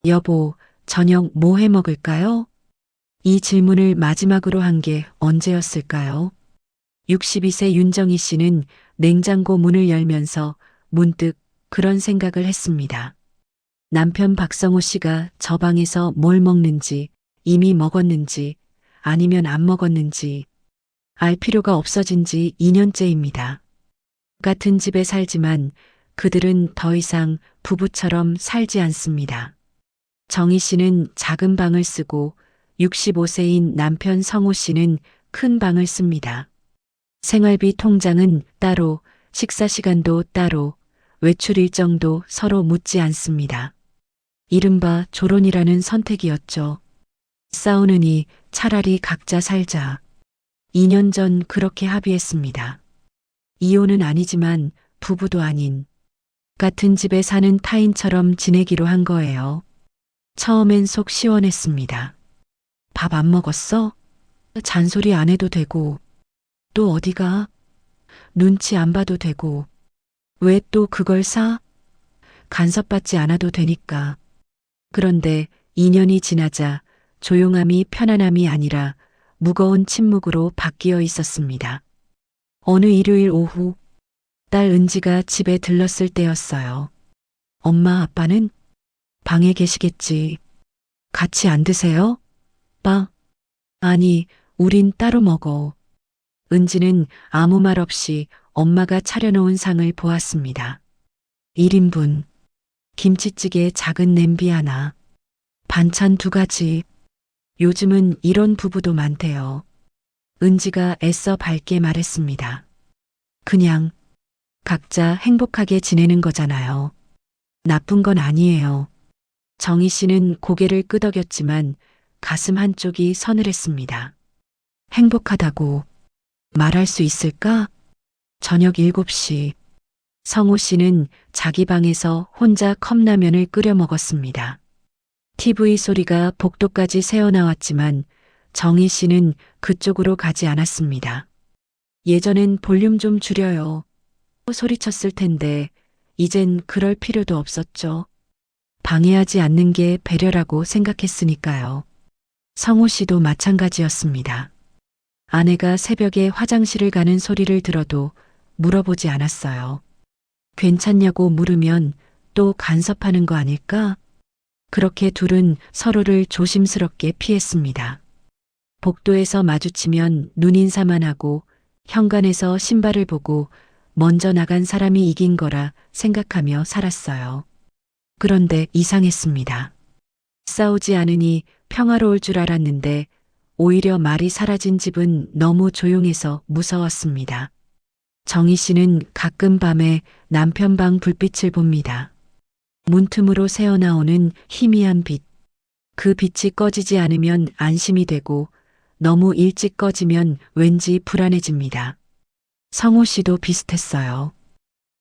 여보, 저녁 뭐 해 먹을까요? 이 질문을 마지막으로 한 게 언제였을까요? 62세 윤정희 씨는 냉장고 문을 열면서 문득 그런 생각을 했습니다. 남편 박성호 씨가 저 방에서 뭘 먹는지, 이미 먹었는지, 아니면 안 먹었는지 알 필요가 없어진 지 2년째입니다. 같은 집에 살지만 그들은 더 이상 부부처럼 살지 않습니다. 정희 씨는 작은 방을 쓰고 65세인 남편 성호 씨는 큰 방을 씁니다. 생활비 통장은 따로, 식사 시간도 따로, 외출 일정도 서로 묻지 않습니다. 이른바 조론이라는 선택이었죠. 싸우느니 차라리 각자 살자. 2년 전 그렇게 합의했습니다. 이혼은 아니지만 부부도 아닌 같은 집에 사는 타인처럼 지내기로 한 거예요. 처음엔 속 시원했습니다. 밥 안 먹었어? 잔소리 안 해도 되고, 또 어디가? 눈치 안 봐도 되고, 왜 또 그걸 사? 간섭받지 않아도 되니까. 그런데 2년이 지나자 조용함이 편안함이 아니라 무거운 침묵으로 바뀌어 있었습니다. 어느 일요일 오후, 딸 은지가 집에 들렀을 때였어요. 엄마 아빠는 방에 계시겠지. 같이 안 드세요? 빵? 아니, 우린 따로 먹어. 은지는 아무 말 없이 엄마가 차려놓은 상을 보았습니다. 1인분, 김치찌개 작은 냄비 하나, 반찬 2가지. 요즘은 이런 부부도 많대요. 은지가 애써 밝게 말했습니다. 그냥 각자 행복하게 지내는 거잖아요. 나쁜 건 아니에요. 정희 씨는 고개를 끄덕였지만 가슴 한쪽이 서늘했습니다. 행복하다고 말할 수 있을까? 저녁 7시. 성호 씨는 자기 방에서 혼자 컵라면을 끓여 먹었습니다. TV 소리가 복도까지 새어나왔지만 정희 씨는 그쪽으로 가지 않았습니다. 예전엔 볼륨 좀 줄여요. 소리쳤을 텐데 이젠 그럴 필요도 없었죠. 방해하지 않는 게 배려라고 생각했으니까요. 성호 씨도 마찬가지였습니다. 아내가 새벽에 화장실을 가는 소리를 들어도 물어보지 않았어요. 괜찮냐고 물으면 또 간섭하는 거 아닐까? 그렇게 둘은 서로를 조심스럽게 피했습니다. 복도에서 마주치면 눈인사만 하고 현관에서 신발을 보고 먼저 나간 사람이 이긴 거라 생각하며 살았어요. 그런데 이상했습니다. 싸우지 않으니 평화로울 줄 알았는데 오히려 말이 사라진 집은 너무 조용해서 무서웠습니다. 정희 씨는 가끔 밤에 남편 방 불빛을 봅니다. 문틈으로 새어나오는 희미한 빛. 그 빛이 꺼지지 않으면 안심이 되고 너무 일찍 꺼지면 왠지 불안해집니다. 성호 씨도 비슷했어요.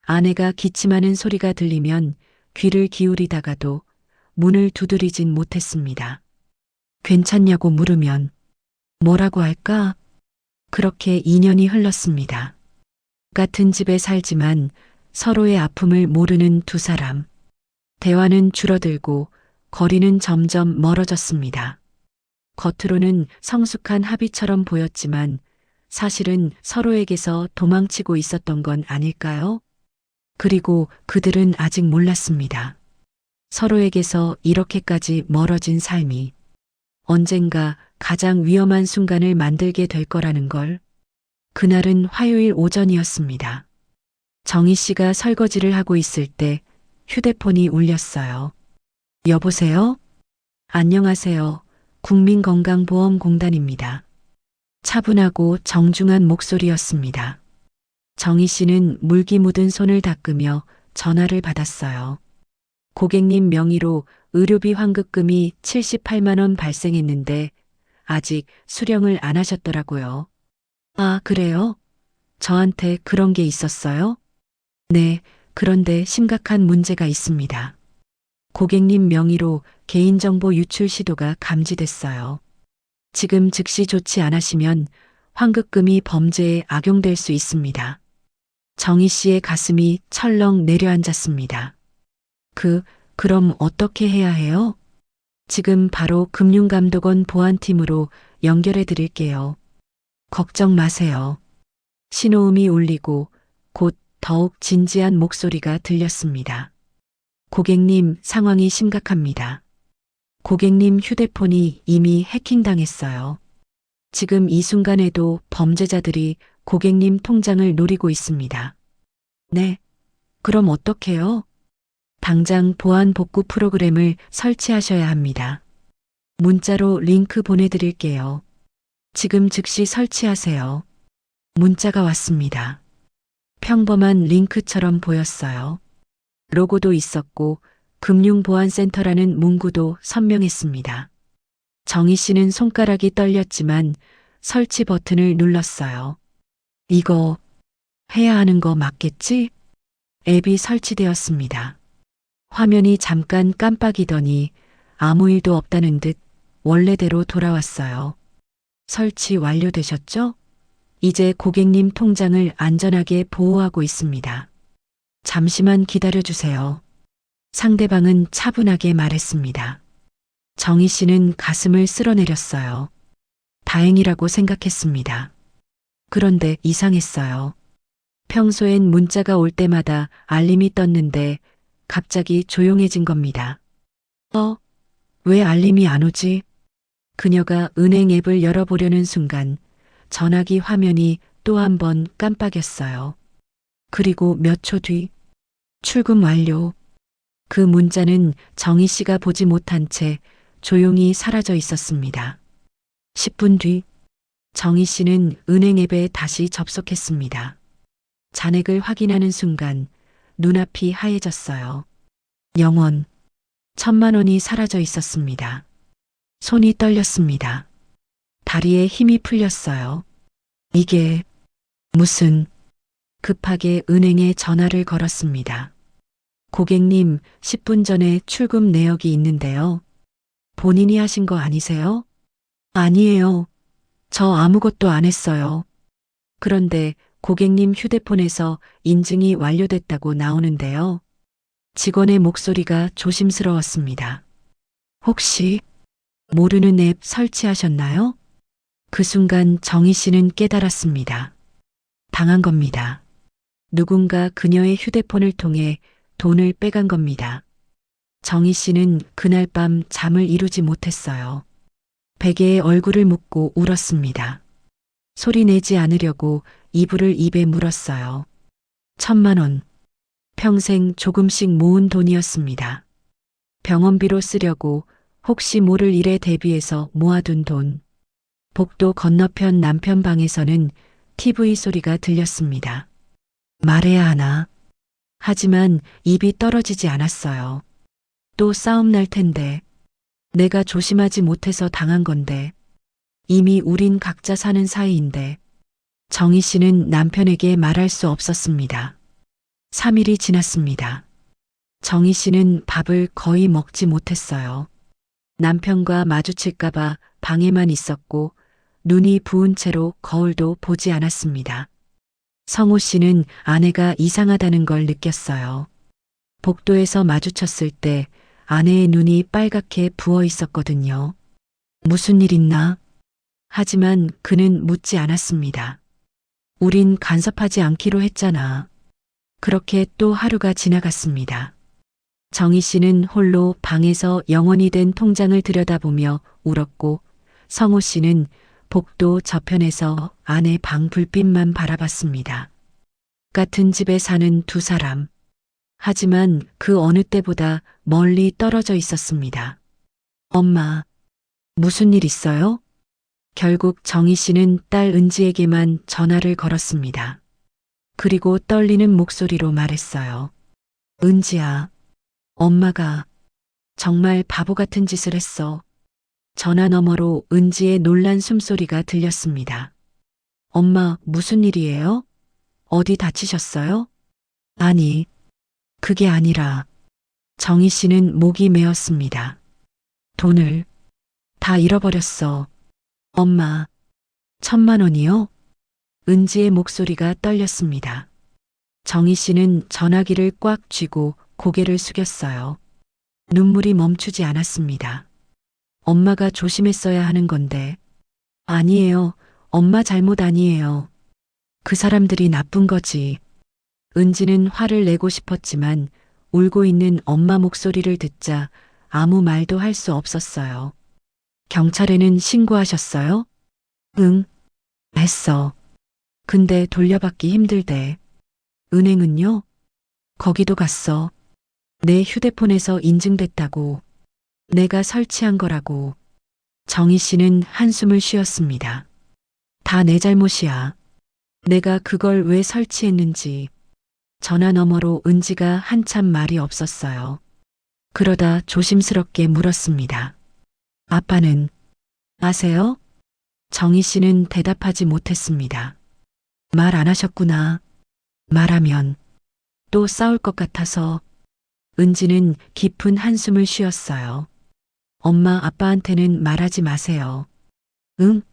아내가 기침하는 소리가 들리면 귀를 기울이다가도 문을 두드리진 못했습니다. 괜찮냐고 물으면 뭐라고 할까? 그렇게 2년이 흘렀습니다. 같은 집에 살지만 서로의 아픔을 모르는 두 사람. 대화는 줄어들고 거리는 점점 멀어졌습니다. 겉으로는 성숙한 합의처럼 보였지만 사실은 서로에게서 도망치고 있었던 건 아닐까요? 그리고 그들은 아직 몰랐습니다. 서로에게서 이렇게까지 멀어진 삶이 언젠가 가장 위험한 순간을 만들게 될 거라는 걸. 그날은 화요일 오전이었습니다. 정희 씨가 설거지를 하고 있을 때 휴대폰이 울렸어요. 여보세요? 안녕하세요. 국민건강보험공단입니다. 차분하고 정중한 목소리였습니다. 정희 씨는 물기 묻은 손을 닦으며 전화를 받았어요. 고객님 명의로 의료비 환급금이 78만 원 발생했는데 아직 수령을 안 하셨더라고요. 아, 그래요? 저한테 그런 게 있었어요? 네, 그런데 심각한 문제가 있습니다. 고객님 명의로 개인정보 유출 시도가 감지됐어요. 지금 즉시 조치 안 하시면 환급금이 범죄에 악용될 수 있습니다. 정희 씨의 가슴이 철렁 내려앉았습니다. 그럼 어떻게 해야 해요? 지금 바로 금융감독원 보안팀으로 연결해 드릴게요. 걱정 마세요. 신호음이 울리고 곧 더욱 진지한 목소리가 들렸습니다. 고객님, 상황이 심각합니다. 고객님 휴대폰이 이미 해킹당했어요. 지금 이 순간에도 범죄자들이 고객님 통장을 노리고 있습니다. 네, 그럼 어떡해요? 당장 보안 복구 프로그램을 설치하셔야 합니다. 문자로 링크 보내드릴게요. 지금 즉시 설치하세요. 문자가 왔습니다. 평범한 링크처럼 보였어요. 로고도 있었고 금융보안센터라는 문구도 선명했습니다. 정희 씨는 손가락이 떨렸지만 설치 버튼을 눌렀어요. 이거 해야 하는 거 맞겠지? 앱이 설치되었습니다. 화면이 잠깐 깜빡이더니 아무 일도 없다는 듯 원래대로 돌아왔어요. 설치 완료되셨죠? 이제 고객님 통장을 안전하게 보호하고 있습니다. 잠시만 기다려주세요. 상대방은 차분하게 말했습니다. 정희 씨는 가슴을 쓸어내렸어요. 다행이라고 생각했습니다. 그런데 이상했어요. 평소엔 문자가 올 때마다 알림이 떴는데 갑자기 조용해진 겁니다. 왜 알림이 안 오지? 그녀가 은행 앱을 열어보려는 순간 전화기 화면이 또 한 번 깜빡였어요. 그리고 몇 초 뒤, 출금 완료. 그 문자는 정희 씨가 보지 못한 채 조용히 사라져 있었습니다. 10분 뒤, 정희 씨는 은행 앱에 다시 접속했습니다. 잔액을 확인하는 순간 눈앞이 하얘졌어요. 1,000만 원이 사라져 있었습니다. 손이 떨렸습니다. 다리에 힘이 풀렸어요. 이게 무슨... 급하게 은행에 전화를 걸었습니다. 고객님, 10분 전에 출금 내역이 있는데요. 본인이 하신 거 아니세요? 아니에요. 저 아무것도 안 했어요. 그런데 고객님 휴대폰에서 인증이 완료됐다고 나오는데요. 직원의 목소리가 조심스러웠습니다. 혹시 모르는 앱 설치하셨나요? 그 순간 정희 씨는 깨달았습니다. 당한 겁니다. 누군가 그녀의 휴대폰을 통해 돈을 빼간 겁니다. 정희 씨는 그날 밤 잠을 이루지 못했어요. 베개에 얼굴을 묻고 울었습니다. 소리 내지 않으려고 이불을 입에 물었어요. 1,000만 원. 평생 조금씩 모은 돈이었습니다. 병원비로 쓰려고 혹시 모를 일에 대비해서 모아둔 돈. 복도 건너편 남편 방에서는 TV 소리가 들렸습니다. 말해야 하나? 하지만 입이 떨어지지 않았어요. 또 싸움 날 텐데. 내가 조심하지 못해서 당한 건데. 이미 우린 각자 사는 사이인데. 정희 씨는 남편에게 말할 수 없었습니다. 3일이 지났습니다. 정희 씨는 밥을 거의 먹지 못했어요. 남편과 마주칠까봐 방에만 있었고 눈이 부은 채로 거울도 보지 않았습니다. 성호 씨는 아내가 이상하다는 걸 느꼈어요. 복도에서 마주쳤을 때 아내의 눈이 빨갛게 부어 있었거든요. 무슨 일 있나? 하지만 그는 묻지 않았습니다. 우린 간섭하지 않기로 했잖아. 그렇게 또 하루가 지나갔습니다. 정희 씨는 홀로 방에서 영원이 된 통장을 들여다보며 울었고 성호 씨는 복도 저편에서 아내 방 불빛만 바라봤습니다. 같은 집에 사는 두 사람. 하지만 그 어느 때보다 멀리 떨어져 있었습니다. 엄마, 무슨 일 있어요? 결국 정희 씨는 딸 은지에게만 전화를 걸었습니다. 그리고 떨리는 목소리로 말했어요. 은지야, 엄마가 정말 바보 같은 짓을 했어. 전화 너머로 은지의 놀란 숨소리가 들렸습니다. 엄마, 무슨 일이에요? 어디 다치셨어요? 아니, 그게 아니라 정희 씨는 목이 메었습니다. 돈을 다 잃어버렸어. 엄마, 1,000만 원이요? 은지의 목소리가 떨렸습니다. 정희 씨는 전화기를 꽉 쥐고 고개를 숙였어요. 눈물이 멈추지 않았습니다. 엄마가 조심했어야 하는 건데. 아니에요. 엄마 잘못 아니에요. 그 사람들이 나쁜 거지. 은지는 화를 내고 싶었지만 울고 있는 엄마 목소리를 듣자 아무 말도 할 수 없었어요. 경찰에는 신고하셨어요? 응, 했어. 근데 돌려받기 힘들대. 은행은요? 거기도 갔어. 내 휴대폰에서 인증됐다고. 내가 설치한 거라고. 정희 씨는 한숨을 쉬었습니다. 다 내 잘못이야. 내가 그걸 왜 설치했는지. 전화 너머로 은지가 한참 말이 없었어요. 그러다 조심스럽게 물었습니다. 아빠는 아세요? 정희 씨는 대답하지 못했습니다. 말 안 하셨구나. 말하면 또 싸울 것 같아서. 은지는 깊은 한숨을 쉬었어요. 엄마 아빠한테는 말하지 마세요. 응?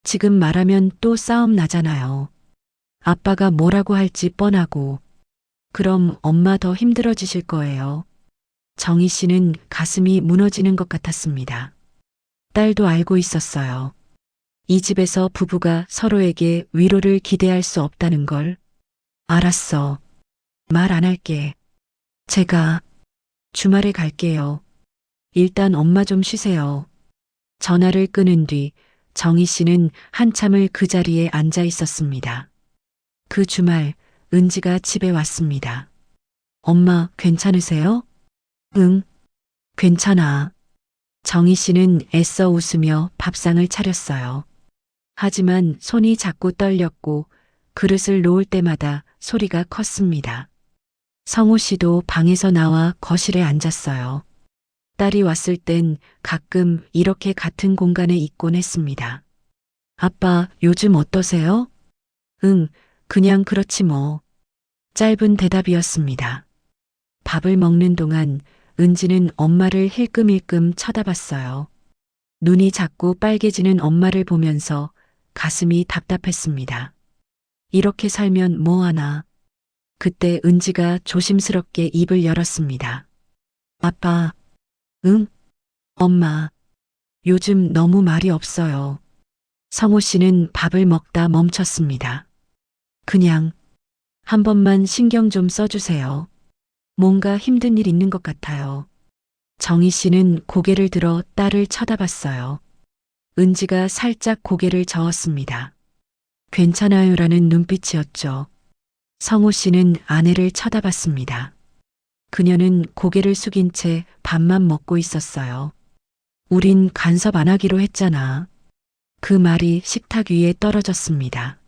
지금 말하면 또 싸움 나잖아요. 아빠가 뭐라고 할지 뻔하고. 그럼 엄마 더 힘들어지실 거예요. 정희 씨는 가슴이 무너지는 것 같았습니다. 딸도 알고 있었어요. 이 집에서 부부가 서로에게 위로를 기대할 수 없다는 걸. 알았어. 말 안 할게. 제가 주말에 갈게요. 일단 엄마 좀 쉬세요. 전화를 끊은 뒤 정희 씨는 한참을 그 자리에 앉아 있었습니다. 그 주말 은지가 집에 왔습니다. 엄마 괜찮으세요? 응, 괜찮아. 정희 씨는 애써 웃으며 밥상을 차렸어요. 하지만 손이 자꾸 떨렸고 그릇을 놓을 때마다 소리가 컸습니다. 성호 씨도 방에서 나와 거실에 앉았어요. 딸이 왔을 땐 가끔 이렇게 같은 공간에 있곤 했습니다. 아빠, 요즘 어떠세요? 응, 그냥 그렇지 뭐. 짧은 대답이었습니다. 밥을 먹는 동안 은지는 엄마를 힐끔힐끔 쳐다봤어요. 눈이 자꾸 빨개지는 엄마를 보면서 가슴이 답답했습니다. 이렇게 살면 뭐하나. 그때 은지가 조심스럽게 입을 열었습니다. 아빠, 응? 엄마, 요즘 너무 말이 없어요. 성호 씨는 밥을 먹다 멈췄습니다. 그냥 한 번만 신경 좀 써주세요. 뭔가 힘든 일 있는 것 같아요. 정희 씨는 고개를 들어 딸을 쳐다봤어요. 은지가 살짝 고개를 저었습니다. 괜찮아요라는 눈빛이었죠. 성호 씨는 아내를 쳐다봤습니다. 그녀는 고개를 숙인 채 밥만 먹고 있었어요. 우린 간섭 안 하기로 했잖아. 그 말이 식탁 위에 떨어졌습니다.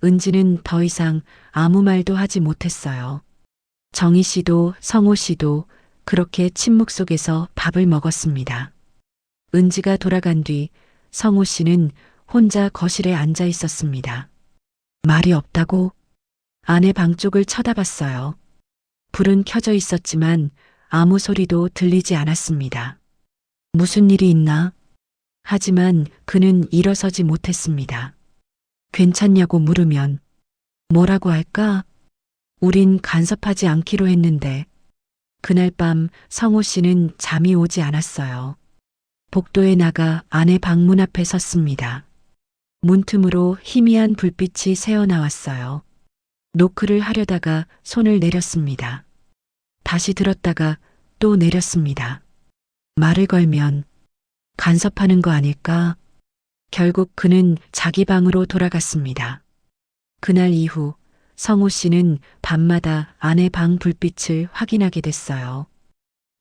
은지는 더 이상 아무 말도 하지 못했어요. 정희 씨도 성호 씨도 그렇게 침묵 속에서 밥을 먹었습니다. 은지가 돌아간 뒤 성호 씨는 혼자 거실에 앉아 있었습니다. 말이 없다고? 아내 방 쪽을 쳐다봤어요. 불은 켜져 있었지만 아무 소리도 들리지 않았습니다. 무슨 일이 있나? 하지만 그는 일어서지 못했습니다. 괜찮냐고 물으면 뭐라고 할까? 우린 간섭하지 않기로 했는데. 그날 밤 성호 씨는 잠이 오지 않았어요. 복도에 나가 아내 방문 앞에 섰습니다. 문틈으로 희미한 불빛이 새어나왔어요. 노크를 하려다가 손을 내렸습니다. 다시 들었다가 또 내렸습니다. 말을 걸면 간섭하는 거 아닐까? 결국 그는 자기 방으로 돌아갔습니다. 그날 이후 성호 씨는 밤마다 아내 방 불빛을 확인하게 됐어요.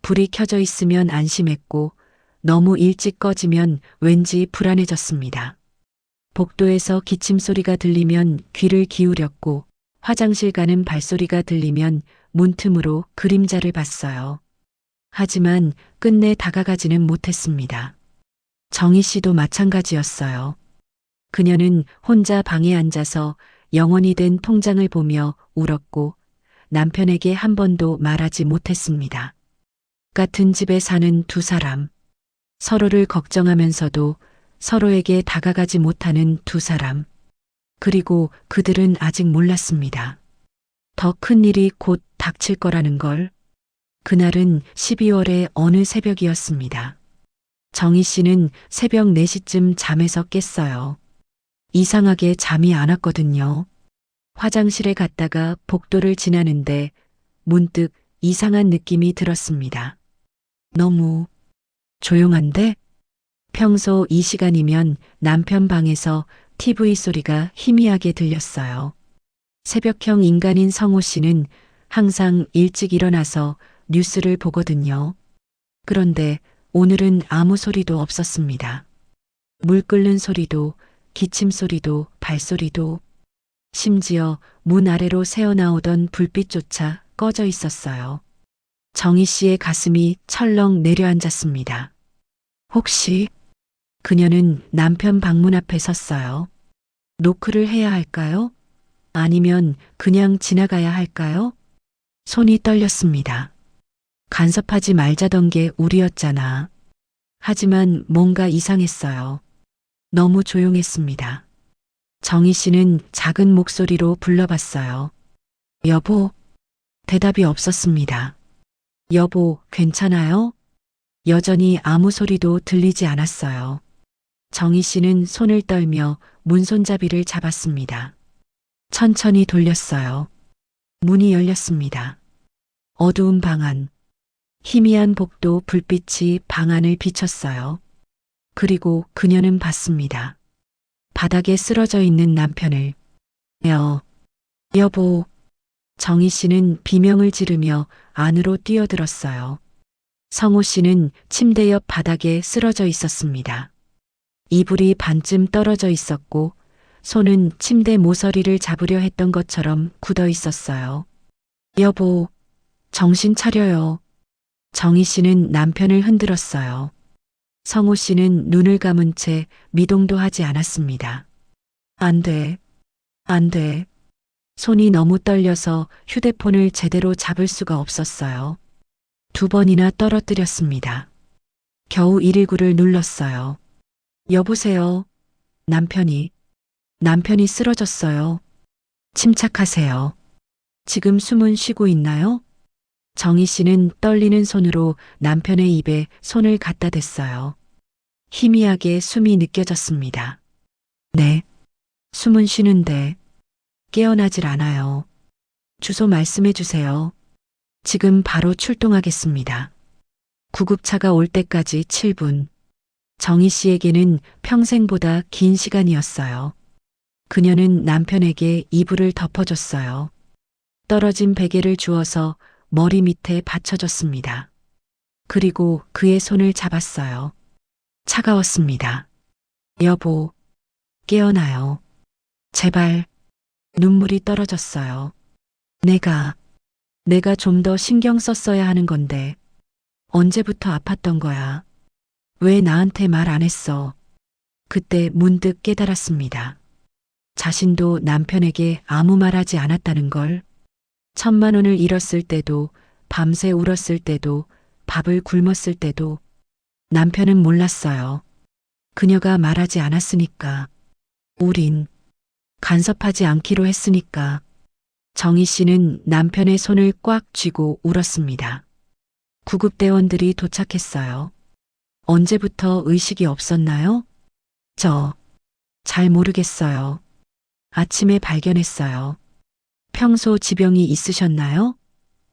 불이 켜져 있으면 안심했고 너무 일찍 꺼지면 왠지 불안해졌습니다. 복도에서 기침 소리가 들리면 귀를 기울였고 화장실 가는 발소리가 들리면 문틈으로 그림자를 봤어요. 하지만 끝내 다가가지는 못했습니다. 정희 씨도 마찬가지였어요. 그녀는 혼자 방에 앉아서 영원이 된 통장을 보며 울었고 남편에게 한 번도 말하지 못했습니다. 같은 집에 사는 두 사람, 서로를 걱정하면서도 서로에게 다가가지 못하는 두 사람. 그리고 그들은 아직 몰랐습니다. 더 큰 일이 곧 닥칠 거라는 걸. 그날은 12월의 어느 새벽이었습니다. 정희 씨는 새벽 4시쯤 잠에서 깼어요. 이상하게 잠이 안 왔거든요. 화장실에 갔다가 복도를 지나는데 문득 이상한 느낌이 들었습니다. 너무 조용한데? 평소 이 시간이면 남편 방에서 TV 소리가 희미하게 들렸어요. 새벽형 인간인 성호 씨는 항상 일찍 일어나서 뉴스를 보거든요. 그런데 오늘은 아무 소리도 없었습니다. 물 끓는 소리도, 기침 소리도, 발소리도, 심지어 문 아래로 새어나오던 불빛조차 꺼져 있었어요. 정희 씨의 가슴이 철렁 내려앉았습니다. 혹시 그녀는 남편 방문 앞에 섰어요. 노크를 해야 할까요? 아니면 그냥 지나가야 할까요? 손이 떨렸습니다. 간섭하지 말자던 게 우리였잖아. 하지만 뭔가 이상했어요. 너무 조용했습니다. 정희 씨는 작은 목소리로 불러봤어요. 여보, 대답이 없었습니다. 여보, 괜찮아요? 여전히 아무 소리도 들리지 않았어요. 정희 씨는 손을 떨며 문손잡이를 잡았습니다. 천천히 돌렸어요. 문이 열렸습니다. 어두운 방 안. 희미한 복도 불빛이 방 안을 비쳤어요. 그리고 그녀는 봤습니다. 바닥에 쓰러져 있는 남편을. 여보. 정희 씨는 비명을 지르며 안으로 뛰어들었어요. 성호 씨는 침대 옆 바닥에 쓰러져 있었습니다. 이불이 반쯤 떨어져 있었고 손은 침대 모서리를 잡으려 했던 것처럼 굳어 있었어요. 여보, 정신 차려요. 정희 씨는 남편을 흔들었어요. 성호 씨는 눈을 감은 채 미동도 하지 않았습니다. 안 돼. 안 돼. 손이 너무 떨려서 휴대폰을 제대로 잡을 수가 없었어요. 2번이나 떨어뜨렸습니다. 겨우 119를 눌렀어요. 여보세요. 남편이 쓰러졌어요. 침착하세요. 지금 숨은 쉬고 있나요? 정희 씨는 떨리는 손으로 남편의 입에 손을 갖다 댔어요. 희미하게 숨이 느껴졌습니다. 네. 숨은 쉬는데 깨어나질 않아요. 주소 말씀해 주세요. 지금 바로 출동하겠습니다. 구급차가 올 때까지 7분. 정희 씨에게는 평생보다 긴 시간이었어요. 그녀는 남편에게 이불을 덮어줬어요. 떨어진 베개를 주워서 머리 밑에 받쳐줬습니다. 그리고 그의 손을 잡았어요. 차가웠습니다. 여보, 깨어나요. 제발. 눈물이 떨어졌어요. 내가 좀 더 신경 썼어야 하는 건데 언제부터 아팠던 거야? 왜 나한테 말 안 했어? 그때 문득 깨달았습니다. 자신도 남편에게 아무 말하지 않았다는 걸. 1,000만 원을 잃었을 때도, 밤새 울었을 때도, 밥을 굶었을 때도 남편은 몰랐어요. 그녀가 말하지 않았으니까. 우린 간섭하지 않기로 했으니까. 정희 씨는 남편의 손을 꽉 쥐고 울었습니다. 구급대원들이 도착했어요. 언제부터 의식이 없었나요? 잘 모르겠어요. 아침에 발견했어요. 평소 지병이 있으셨나요?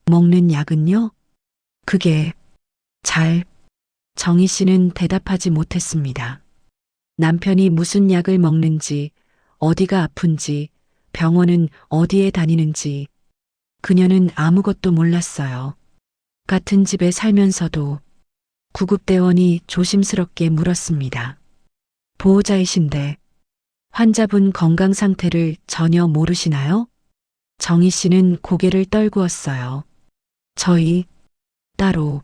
먹는 약은요? 그게 정희 씨는 대답하지 못했습니다. 남편이 무슨 약을 먹는지, 어디가 아픈지, 병원은 어디에 다니는지 그녀는 아무것도 몰랐어요. 같은 집에 살면서도. 구급대원이 조심스럽게 물었습니다. 보호자이신데 환자분 건강 상태를 전혀 모르시나요? 정희 씨는 고개를 떨구었어요. 저희 따로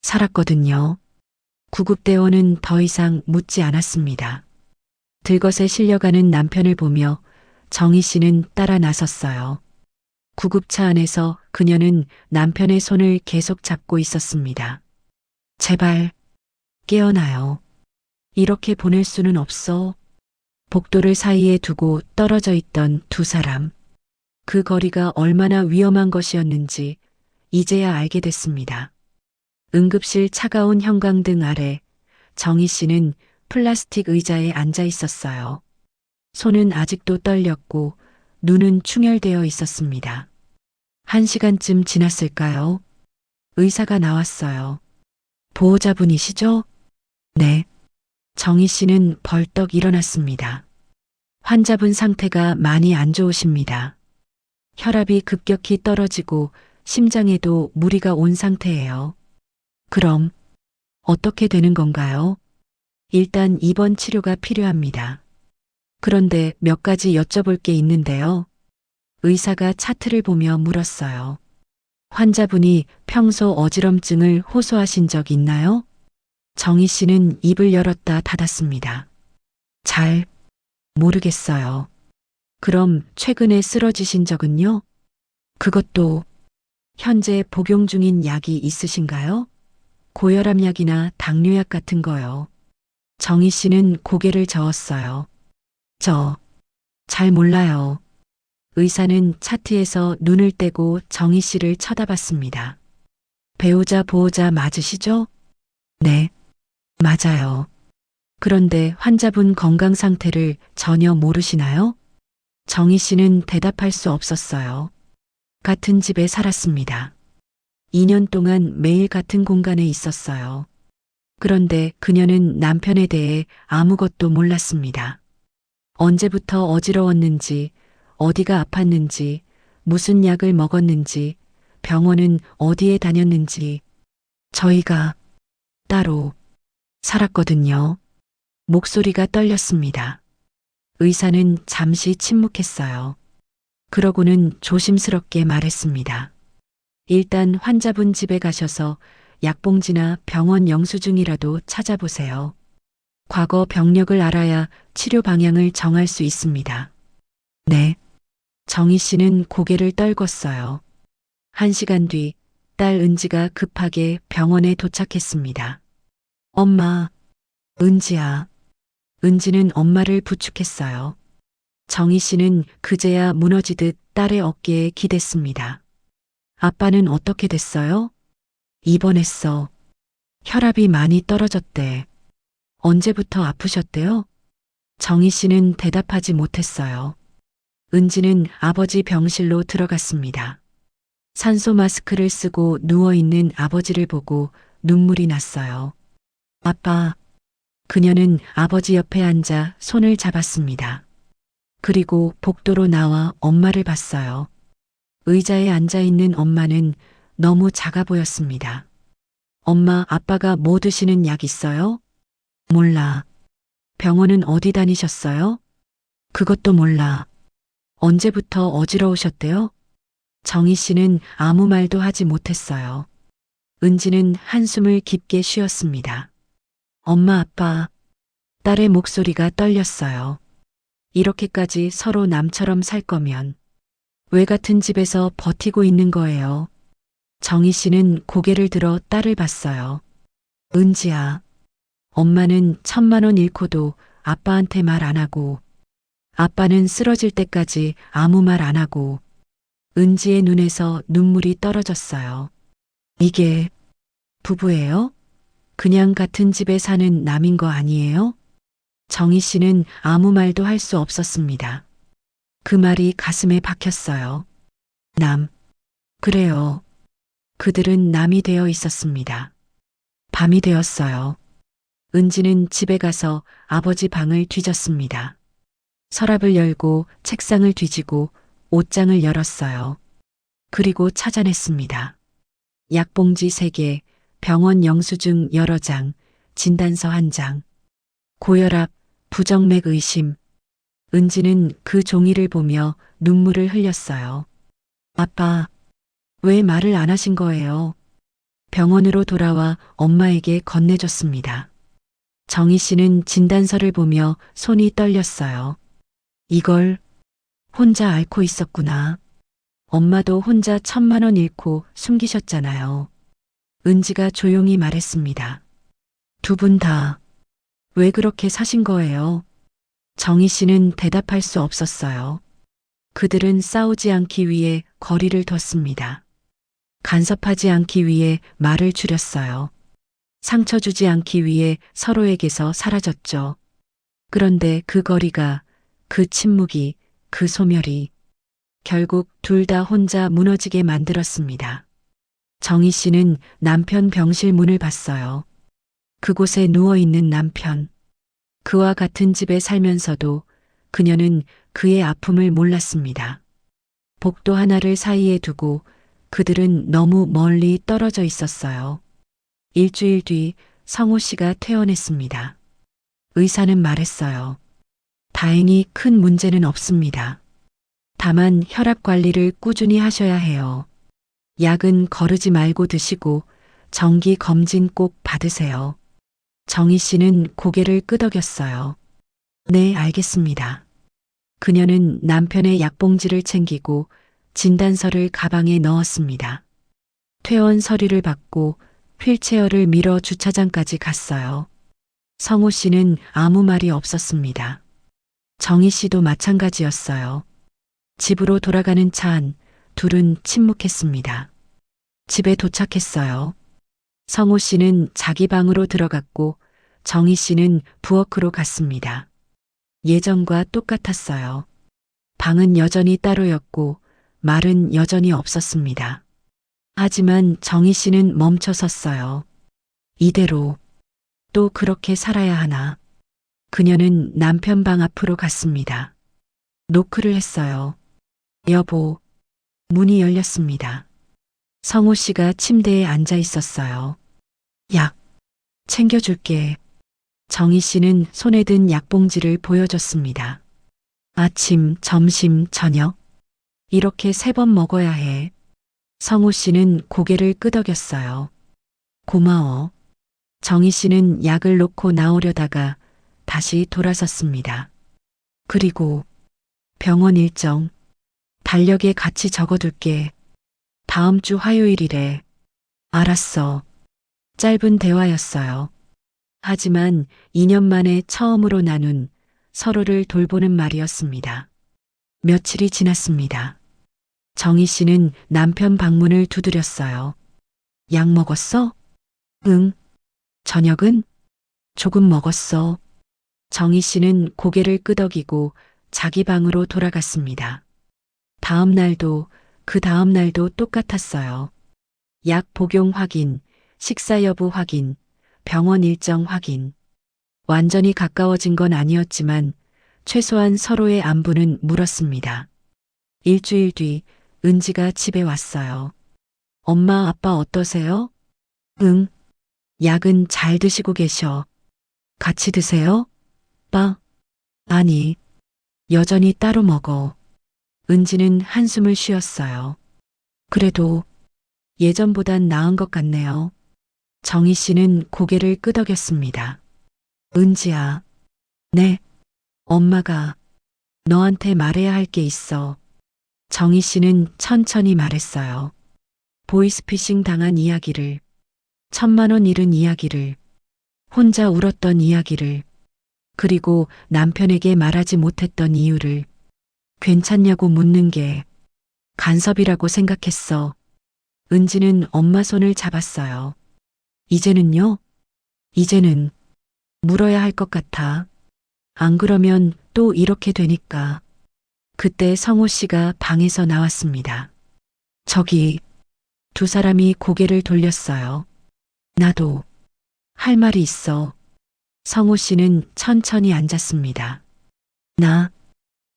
살았거든요. 구급대원은 더 이상 묻지 않았습니다. 들것에 실려가는 남편을 보며 정희 씨는 따라 나섰어요. 구급차 안에서 그녀는 남편의 손을 계속 잡고 있었습니다. 제발 깨어나요. 이렇게 보낼 수는 없어. 복도를 사이에 두고 떨어져 있던 두 사람. 그 거리가 얼마나 위험한 것이었는지 이제야 알게 됐습니다. 응급실 차가운 형광등 아래 정희 씨는 플라스틱 의자에 앉아 있었어요. 손은 아직도 떨렸고 눈은 충혈되어 있었습니다. 1시간쯤 지났을까요? 의사가 나왔어요. 보호자분이시죠? 네. 정희 씨는 벌떡 일어났습니다. 환자분 상태가 많이 안 좋으십니다. 혈압이 급격히 떨어지고 심장에도 무리가 온 상태예요. 그럼 어떻게 되는 건가요? 일단 입원 치료가 필요합니다. 그런데 몇 가지 여쭤볼 게 있는데요. 의사가 차트를 보며 물었어요. 환자분이 평소 어지럼증을 호소하신 적 있나요? 정희 씨는 입을 열었다 닫았습니다. 잘 모르겠어요. 그럼 최근에 쓰러지신 적은요? 그것도 현재 복용 중인 약이 있으신가요? 고혈압약이나 당뇨약 같은 거요. 정희 씨는 고개를 저었어요. 잘 몰라요. 의사는 차트에서 눈을 떼고 정희 씨를 쳐다봤습니다. 배우자 보호자 맞으시죠? 네, 맞아요. 그런데 환자분 건강 상태를 전혀 모르시나요? 정희 씨는 대답할 수 없었어요. 같은 집에 살았습니다. 2년 동안 매일 같은 공간에 있었어요. 그런데 그녀는 남편에 대해 아무것도 몰랐습니다. 언제부터 어지러웠는지, 어디가 아팠는지, 무슨 약을 먹었는지, 병원은 어디에 다녔는지, 저희가 따로 살았거든요. 목소리가 떨렸습니다. 의사는 잠시 침묵했어요. 그러고는 조심스럽게 말했습니다. 일단 환자분 집에 가셔서 약봉지나 병원 영수증이라도 찾아보세요. 과거 병력을 알아야 치료 방향을 정할 수 있습니다. 네. 정희 씨는 고개를 떨궜어요. 1시간 뒤 딸 은지가 급하게 병원에 도착했습니다. 엄마, 은지야. 은지는 엄마를 부축했어요. 정희 씨는 그제야 무너지듯 딸의 어깨에 기댔습니다. 아빠는 어떻게 됐어요? 입원했어. 혈압이 많이 떨어졌대. 언제부터 아프셨대요? 정희 씨는 대답하지 못했어요. 은지는 아버지 병실로 들어갔습니다. 산소 마스크를 쓰고 누워있는 아버지를 보고 눈물이 났어요. 아빠. 그녀는 아버지 옆에 앉아 손을 잡았습니다. 그리고 복도로 나와 엄마를 봤어요. 의자에 앉아있는 엄마는 너무 작아 보였습니다. 엄마, 아빠가 뭐 드시는 약 있어요? 몰라. 병원은 어디 다니셨어요? 그것도 몰라. 언제부터 어지러우셨대요? 정희 씨는 아무 말도 하지 못했어요. 은지는 한숨을 깊게 쉬었습니다. 엄마, 아빠. 딸의 목소리가 떨렸어요. 이렇게까지 서로 남처럼 살 거면 왜 같은 집에서 버티고 있는 거예요? 정희 씨는 고개를 들어 딸을 봤어요. 은지야. 엄마는 1,000만 원 잃고도 아빠한테 말 안 하고, 아빠는 쓰러질 때까지 아무 말 안 하고, 은지의 눈에서 눈물이 떨어졌어요. 이게 부부예요? 그냥 같은 집에 사는 남인 거 아니에요? 정희 씨는 아무 말도 할 수 없었습니다. 그 말이 가슴에 박혔어요. 남. 그래요. 그들은 남이 되어 있었습니다. 밤이 되었어요. 은지는 집에 가서 아버지 방을 뒤졌습니다. 서랍을 열고 책상을 뒤지고 옷장을 열었어요. 그리고 찾아냈습니다. 약봉지 3개, 병원 영수증 여러 장, 진단서 1장, 고혈압, 부정맥 의심. 은지는 그 종이를 보며 눈물을 흘렸어요. 아빠, 왜 말을 안 하신 거예요? 병원으로 돌아와 엄마에게 건네줬습니다. 정희 씨는 진단서를 보며 손이 떨렸어요. 이걸 혼자 앓고 있었구나. 엄마도 혼자 1,000만 원 잃고 숨기셨잖아요. 은지가 조용히 말했습니다. 두 분 다 왜 그렇게 사신 거예요? 정희 씨는 대답할 수 없었어요. 그들은 싸우지 않기 위해 거리를 뒀습니다. 간섭하지 않기 위해 말을 줄였어요. 상처 주지 않기 위해 서로에게서 사라졌죠. 그런데 그 거리가, 그 침묵이, 그 소멸이 결국 둘 다 혼자 무너지게 만들었습니다. 정희 씨는 남편 병실 문을 봤어요. 그곳에 누워있는 남편. 그와 같은 집에 살면서도 그녀는 그의 아픔을 몰랐습니다. 복도 하나를 사이에 두고 그들은 너무 멀리 떨어져 있었어요. 일주일 뒤 성호 씨가 퇴원했습니다. 의사는 말했어요. 다행히 큰 문제는 없습니다. 다만 혈압 관리를 꾸준히 하셔야 해요. 약은 거르지 말고 드시고 정기 검진 꼭 받으세요. 정희 씨는 고개를 끄덕였어요. 네, 알겠습니다. 그녀는 남편의 약봉지를 챙기고 진단서를 가방에 넣었습니다. 퇴원 서류를 받고 휠체어를 밀어 주차장까지 갔어요. 성호 씨는 아무 말이 없었습니다. 정희 씨도 마찬가지였어요. 집으로 돌아가는 차 안, 둘은 침묵했습니다. 집에 도착했어요. 성호 씨는 자기 방으로 들어갔고 정희 씨는 부엌으로 갔습니다. 예전과 똑같았어요. 방은 여전히 따로였고 말은 여전히 없었습니다. 하지만 정희 씨는 멈춰 섰어요. 이대로 또 그렇게 살아야 하나. 그녀는 남편 방 앞으로 갔습니다. 노크를 했어요. 여보. 문이 열렸습니다. 성호 씨가 침대에 앉아 있었어요. 약 챙겨줄게. 정희 씨는 손에 든 약봉지를 보여줬습니다. 아침, 점심, 저녁. 이렇게 3번 먹어야 해. 성호 씨는 고개를 끄덕였어요. 고마워. 정희 씨는 약을 놓고 나오려다가 다시 돌아섰습니다. 그리고 병원 일정, 달력에 같이 적어둘게. 다음 주 화요일이래. 알았어. 짧은 대화였어요. 하지만 2년 만에 처음으로 나눈 서로를 돌보는 말이었습니다. 며칠이 지났습니다. 정희 씨는 남편 방문을 두드렸어요. 약 먹었어? 응. 저녁은? 조금 먹었어. 정희 씨는 고개를 끄덕이고 자기 방으로 돌아갔습니다. 다음 날도 그 다음 날도 똑같았어요. 약 복용 확인, 식사 여부 확인, 병원 일정 확인. 완전히 가까워진 건 아니었지만 최소한 서로의 안부는 물었습니다. 일주일 뒤 은지가 집에 왔어요. 엄마, 아빠 어떠세요? 응. 약은 잘 드시고 계셔. 같이 드세요? 빠? 아니. 여전히 따로 먹어. 은지는 한숨을 쉬었어요. 그래도 예전보단 나은 것 같네요. 정희 씨는 고개를 끄덕였습니다. 은지야. 네. 엄마가 너한테 말해야 할 게 있어. 정희 씨는 천천히 말했어요. 보이스피싱 당한 이야기를, 1,000만 원 잃은 이야기를, 혼자 울었던 이야기를, 그리고 남편에게 말하지 못했던 이유를. 괜찮냐고 묻는 게 간섭이라고 생각했어. 은지는 엄마 손을 잡았어요. 이제는요? 이제는 물어야 할 것 같아. 안 그러면 또 이렇게 되니까. 그때 성호 씨가 방에서 나왔습니다. 저기, 두 사람이 고개를 돌렸어요. 나도 할 말이 있어. 성호 씨는 천천히 앉았습니다. 나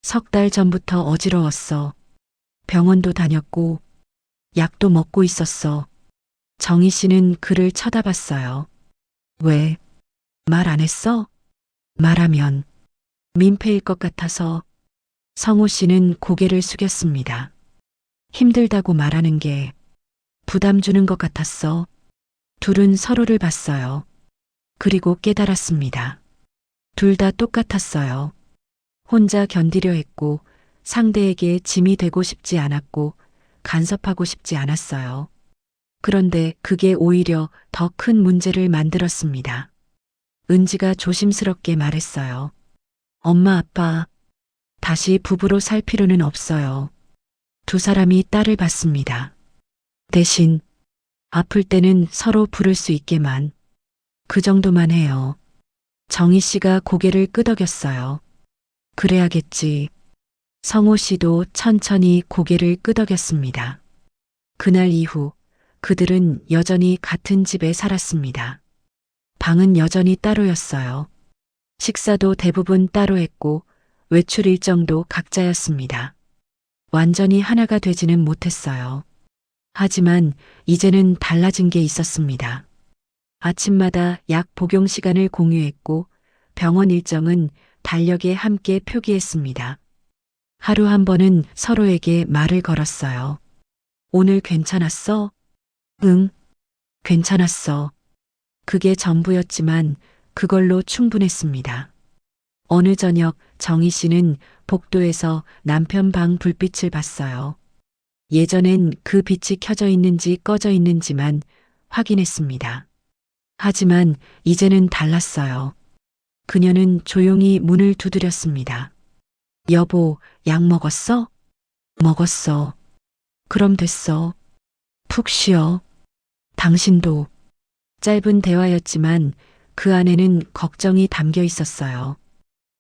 3달 전부터 어지러웠어. 병원도 다녔고 약도 먹고 있었어. 정희 씨는 그를 쳐다봤어요. 왜? 말 안 했어? 말하면 민폐일 것 같아서. 성호 씨는 고개를 숙였습니다. 힘들다고 말하는 게 부담 주는 것 같았어. 둘은 서로를 봤어요. 그리고 깨달았습니다. 둘 다 똑같았어요. 혼자 견디려 했고 상대에게 짐이 되고 싶지 않았고 간섭하고 싶지 않았어요. 그런데 그게 오히려 더 큰 문제를 만들었습니다. 은지가 조심스럽게 말했어요. 엄마, 아빠, 다시 부부로 살 필요는 없어요. 두 사람이 딸을 받습니다. 대신 아플 때는 서로 부를 수 있게만. 그 정도만 해요. 정희 씨가 고개를 끄덕였어요. 그래야겠지. 성호 씨도 천천히 고개를 끄덕였습니다. 그날 이후 그들은 여전히 같은 집에 살았습니다. 방은 여전히 따로였어요. 식사도 대부분 따로 했고 외출 일정도 각자였습니다. 완전히 하나가 되지는 못했어요. 하지만 이제는 달라진 게 있었습니다. 아침마다 약 복용 시간을 공유했고 병원 일정은 달력에 함께 표기했습니다. 하루 한 번은 서로에게 말을 걸었어요. 오늘 괜찮았어? 응, 괜찮았어. 그게 전부였지만 그걸로 충분했습니다. 어느 저녁 정희 씨는 복도에서 남편 방 불빛을 봤어요. 예전엔 그 빛이 켜져 있는지 꺼져 있는지만 확인했습니다. 하지만 이제는 달랐어요. 그녀는 조용히 문을 두드렸습니다. 여보, 약 먹었어? 먹었어. 그럼 됐어. 푹 쉬어. 당신도. 짧은 대화였지만 그 안에는 걱정이 담겨 있었어요.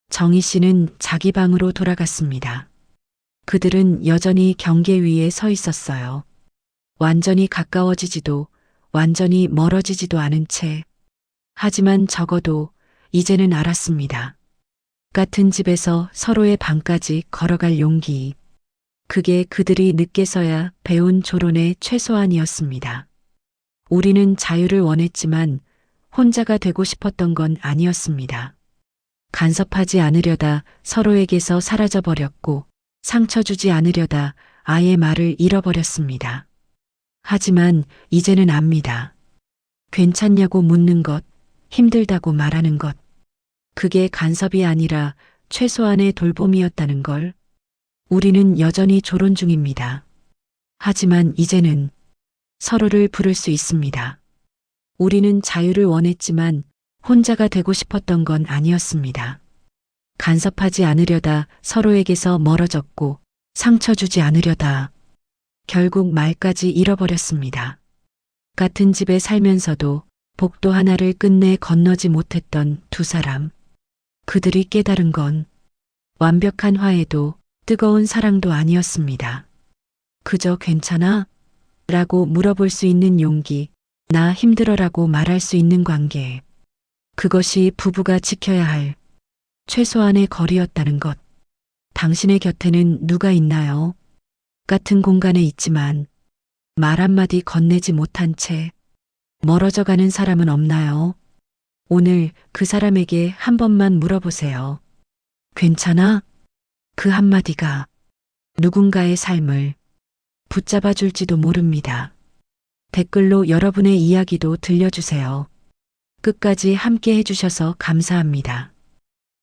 정희 씨는 자기 방으로 돌아갔습니다. 그들은 여전히 경계 위에 서 있었어요. 완전히 가까워지지도 완전히 멀어지지도 않은 채. 하지만 적어도 이제는 알았습니다. 같은 집에서 서로의 방까지 걸어갈 용기. 그게 그들이 늦게서야 배운 조론의 최소한이었습니다. 우리는 자유를 원했지만 혼자가 되고 싶었던 건 아니었습니다. 간섭하지 않으려다 서로에게서 사라져 버렸고 상처 주지 않으려다 아예 말을 잃어버렸습니다. 하지만 이제는 압니다. 괜찮냐고 묻는 것, 힘들다고 말하는 것. 그게 간섭이 아니라 최소한의 돌봄이었다는 걸. 우리는 여전히 조론 중입니다. 하지만 이제는 서로를 부를 수 있습니다. 우리는 자유를 원했지만 혼자가 되고 싶었던 건 아니었습니다. 간섭하지 않으려다 서로에게서 멀어졌고 상처 주지 않으려다 결국 말까지 잃어버렸습니다. 같은 집에 살면서도 복도 하나를 끝내 건너지 못했던 두 사람. 그들이 깨달은 건 완벽한 화해도 뜨거운 사랑도 아니었습니다. 그저 괜찮아? 라고 물어볼 수 있는 용기, 나 힘들어라고 말할 수 있는 관계. 그것이 부부가 지켜야 할 최소한의 거리였다는 것. 당신의 곁에는 누가 있나요? 같은 공간에 있지만 말 한마디 건네지 못한 채 멀어져 가는 사람은 없나요? 오늘 그 사람에게 한 번만 물어보세요. 괜찮아? 그 한마디가 누군가의 삶을 붙잡아 줄지도 모릅니다. 댓글로 여러분의 이야기도 들려주세요. 끝까지 함께 해주셔서 감사합니다.